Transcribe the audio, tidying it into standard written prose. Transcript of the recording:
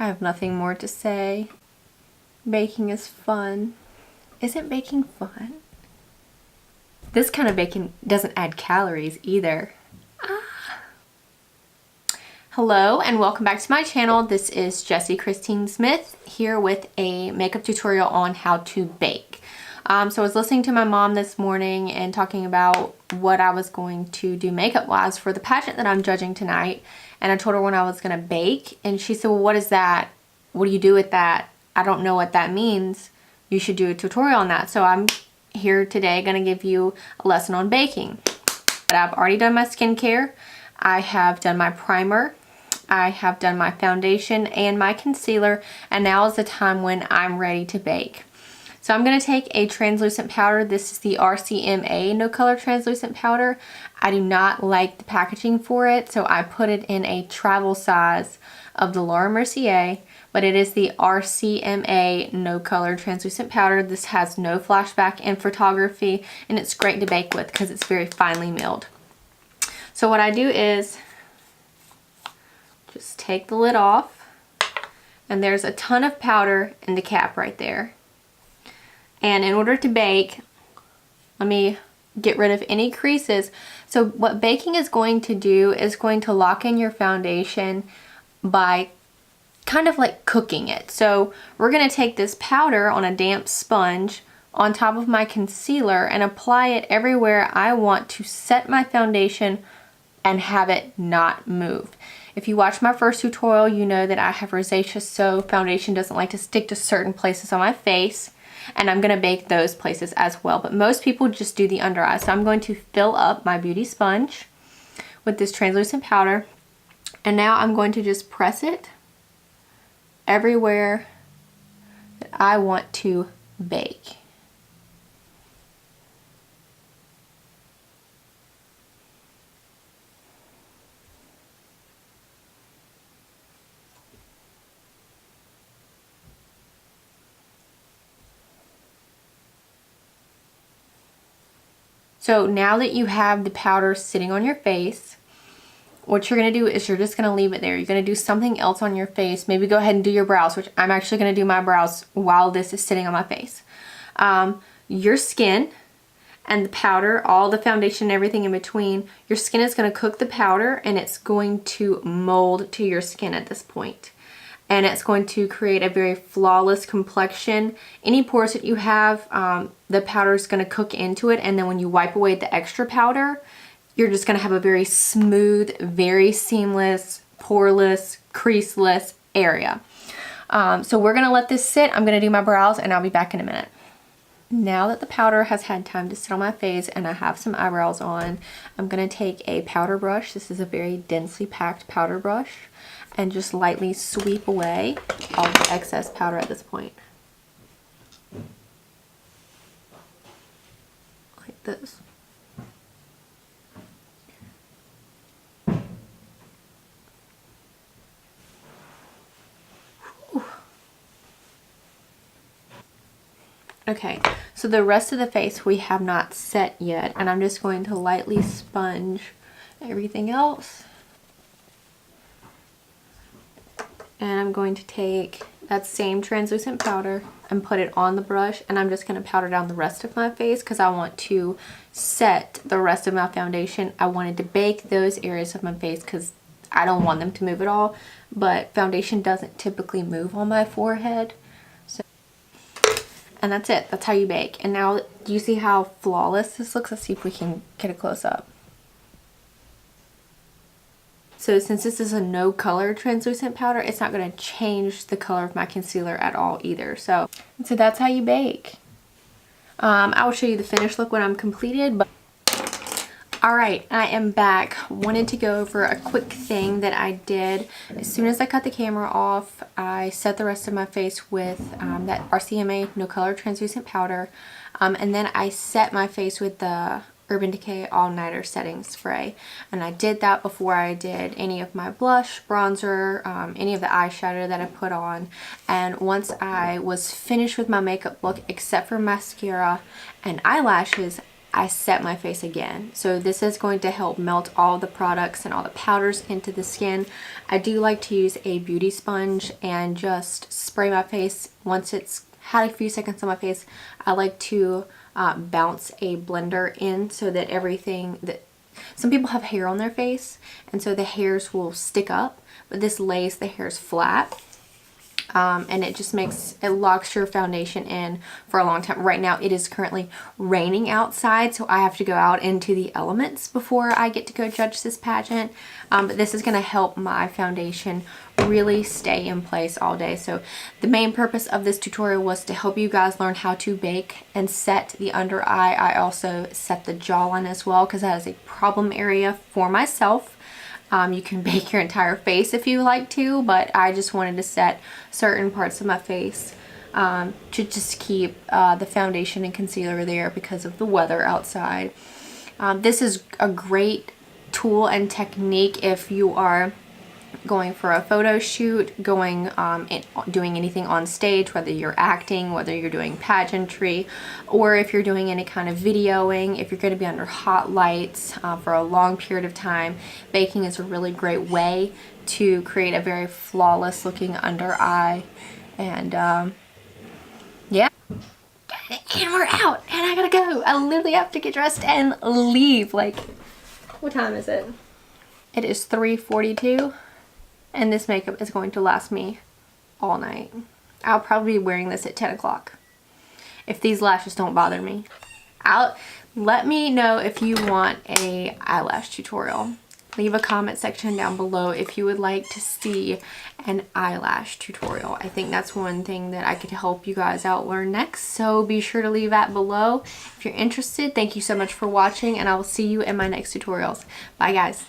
I have nothing more to say. Baking is fun. Isn't baking fun? This kind of baking doesn't add calories either. Hello and welcome back to my channel. This is Jessie Christine Smith here with a makeup tutorial on how to bake. So I was listening to my mom this morning and talking about what I was going to do makeup wise for the pageant that I'm judging tonight. And I told her when I was going to bake, and she said, well, what is that? What do you do with that? I don't know what that means. You should do a tutorial on that. So I'm here today going to give you a lesson on baking. But I've already done my skincare. I have done my primer. I have done my foundation and my concealer, and now is the time when I'm ready to bake. So I'm going to take a translucent powder. This is the RCMA No Color Translucent Powder. I do not like the packaging for it, so I put it in a travel size of the Laura Mercier, but it is the RCMA No Color Translucent Powder. This has no flashback in photography, and it's great to bake with because it's very finely milled. So what I do is just take the lid off, and there's a ton of powder in the cap right there. And in order to bake, let me get rid of any creases. So what baking is going to do is going to lock in your foundation by kind of like cooking it. So we're going to take this powder on a damp sponge on top of my concealer and apply it everywhere I want to set my foundation and have it not move. If you watch my first tutorial, you know that I have rosacea, so foundation doesn't like to stick to certain places on my face, and I'm going to bake those places as well. But most people just do the under eye. So I'm going to fill up my beauty sponge with this translucent powder, and now I'm going to just press it everywhere that I want to bake. So now that you have the powder sitting on your face, what you're going to do is you're just going to leave it there. You're going to do something else on your face. Maybe go ahead and do your brows, which I'm actually going to do my brows while this is sitting on my face. Your skin and the powder, all the foundation and everything in between, your skin is going to cook the powder, and it's going to mold to your skin at this point. And it's going to create a very flawless complexion. Any pores that you have, the powder is going to cook into it, and then when you wipe away the extra powder, you're just going to have a very smooth, very seamless, poreless, creaseless area. So we're going to let this sit. I'm going to do my brows, and I'll be back in a minute. Now that the powder has had time to sit on my face and I have some eyebrows on, I'm going to take a powder brush. This is a very densely packed powder brush, and just lightly sweep away all the excess powder at this point. Like this. Whew. Okay, so the rest of the face we have not set yet, and I'm just going to lightly sponge everything else. And I'm going to take that same translucent powder and put it on the brush, and I'm just going to powder down the rest of my face because I want to set the rest of my foundation. I wanted to bake those areas of my face because I don't want them to move at all, but foundation doesn't typically move on my forehead. And that's it. That's how you bake. And now, do you see how flawless this looks? Let's see if we can get a close up. So since this is a no color translucent powder, it's not going to change the color of my concealer at all either. So that's how you bake. I will show you the finished look when I'm completed. But alright, I am back. Wanted to go over a quick thing that I did. As soon as I cut the camera off, I set the rest of my face with that RCMA No Color Translucent Powder. And then I set my face with the Urban Decay All Nighter Setting Spray, and I did that before I did any of my blush, bronzer, any of the eyeshadow that I put on. And once I was finished with my makeup look, except for mascara and eyelashes, I set my face again. So this is going to help melt all the products and all the powders into the skin. I do like to use a beauty sponge and just spray my face. Once it's had a few seconds on my face, I like to bounce a blender in so that everything that some people have hair on their face, and so the hairs will stick up, but this lays the hairs flat. And it just locks your foundation in for a long time. Right now it is currently raining outside, so I have to go out into the elements before I get to go judge this pageant. But this is going to help my foundation really stay in place all day. So the main purpose of this tutorial was to help you guys learn how to bake and set the under eye. I also set the jawline as well, because that is a problem area for myself. You can bake your entire face if you like to, but I just wanted to set certain parts of my face to just keep the foundation and concealer there because of the weather outside. This is a great tool and technique if you are going for a photo shoot, doing anything on stage, whether you're acting, whether you're doing pageantry, or if you're doing any kind of videoing, if you're going to be under hot lights for a long period of time. Baking is a really great way to create a very flawless looking under eye. And yeah, and we're out, and I gotta go. I literally have to get dressed and leave. Like, what time is it? It is 3:42. And this makeup is going to last me all night. I'll probably be wearing this at 10 o'clock. If these lashes don't bother me. Let me know if you want a eyelash tutorial. Leave a comment section down below if you would like to see an eyelash tutorial. I think that's one thing that I could help you guys out learn next. So be sure to leave that below if you're interested. Thank you so much for watching, and I will see you in my next tutorials. Bye guys.